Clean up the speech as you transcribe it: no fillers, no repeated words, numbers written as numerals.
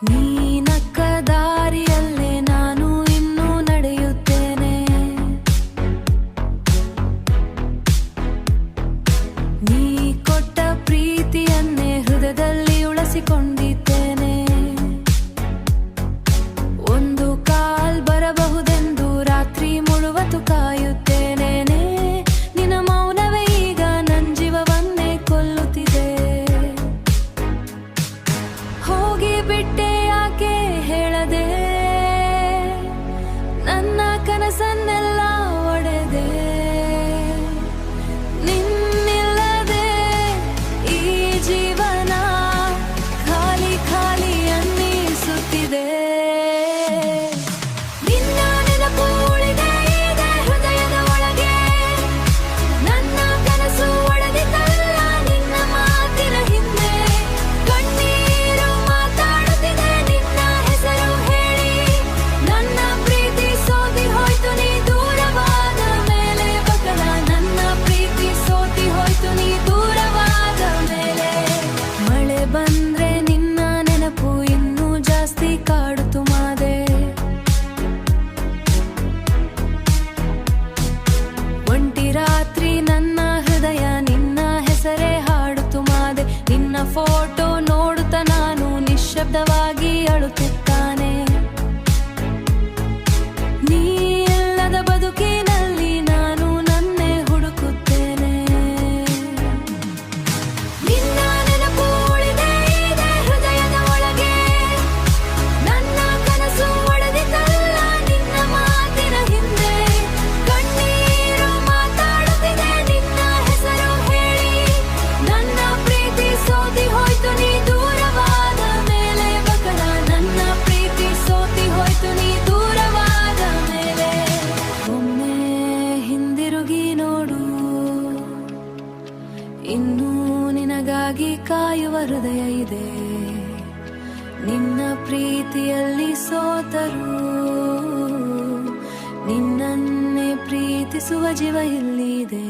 ನೀನಕ್ಕ ದಾರಿಯಲ್ಲೇ ನಾನು ಇನ್ನೂ ನಡೆಯುತ್ತೇನೆ. ನೀ ಕೊಟ್ಟ ಪ್ರೀತಿಯನ್ನೇ ಹೃದಯದಲ್ಲಿ ಉಳಿಸಿಕೊಂಡಿದ್ದೇನೆ. ಒಂದು ಕಾಲ್ ಬರಬಹುದೆಂದು ರಾತ್ರಿ ಮುಳುವತು ಕಾಯುತ್ತೇನೆ. ನಿನ್ನ ಮೌನವೇ ಈಗ ನನ್ನ ಜೀವವನ್ನೇ ಕೊಲ್ಲುತ್ತಿದೆ. ಹೋಗಿ ಬಿಟ್ಟೆ ಯಾಕೆ ಹೇಳದೆ, ನನ್ನ ಕನಸನ್ನೆಲ್ಲ ಒಡೆದೆ. ನಿನ್ನಿಲ್ಲದೆ ಈ ಜೀವನ ಖಾಲಿ ಖಾಲಿ ಅನ್ನಿಸುತ್ತಿದೆ. ನಿನ್ನ ನೆನಪು ಉಳಿದೇ ಇದೆ ಹೃದಯದ ಒಳಗೆ. ನನ್ನ ಕನಸು ಒಡೆದಿದ್ದಲ್ಲ ನಿನ್ನ ಮಾತಿನ ಹಿಂದೆ. ಕಣ್ಣೀರು ಮಾತಾಡುತ್ತಿದೆ ನಿನ್ನ ಹೆಸರು ಹೇಳಿ. ನನ್ನ ಪ್ರೀತಿ ಸೋತಿ ಹೋಯ್ತು ನೀ ದೂರವಾದ ಮೇಲೆ. ಬಕಲ ನನ್ನ ಪ್ರೀತಿ ಸೋತಿ ಹೋಯ್ತು ನೀ ದೂರವಾದ ಮೇಲೆ. ಮಳೆ ಬಂದ್ರೆ ನಿನ್ನ ನೆನಪು ಇನ್ನೂ ಜಾಸ್ತಿ ಕಾಡುತ್ತು ಮಾದೆ. ಒಂಟಿ ರಾತ್ರಿ ನನ್ನ ಹೃದಯ ನಿನ್ನ ಹೆಸರೇ ಹಾಡುತ್ತು ಮಾದೆ. ನಿನ್ನ ಫೋಟೋ ನೋಡುತ್ತಾ ನಾನು ನಿಶ್ಶಬ್ದವಾಗಿ ಅಳುತ್ತಿದ್ದಾನೆ. ನೀ ಇಲ್ಲದ ಬದುಕಿನಲ್ಲಿ ನಾನು ನನ್ನೇ ಹುಡುಕುತ್ತೇನೆ. ನಿನ್ನ ನೆನಪು ಉಳಿದೇ ಇದೆ ಹೃದಯದ ಒಳಗೆ. ನನ್ನ ಕನಸು ಒಡೆದಿದ್ದಲ್ಲ ನಿನ್ನ ಮಾತಿನ ಹಿಂದೆ. ಕಣ್ಣೀರು ಮಾತಾಡುತ್ತಿದೆ ನಿನ್ನ ಹೆಸರು ಹೇಳಿ. ನನ್ನ ಪ್ರೀತಿ ಸೋತಿ ಹೋಯ್ತು ನೀ ದೂರವಾದ ಮೇಲೆ. ಬಕಲ ನನ್ನ ಪ್ರೀತಿ ಸೋತಿ ಹೋಯ್ತು ನೀ ದೂರವಾದ ಮೇಲೆ. ಒಮ್ಮೆ ಹಿಂದಿರುಗಿ ನೋಡು, ಇನ್ನೂ ನಿನಗಾಗಿ ಕಾಯುವ ಹೃದಯ ಇದೆ. ನಿನ್ನ ಪ್ರೀತಿಯಲ್ಲಿ ಸೋತರೂ ನಿನ್ನನ್ನೇ ಪ್ರೀತಿಸುವ ಜೀವ ಇಲ್ಲಿದೆ.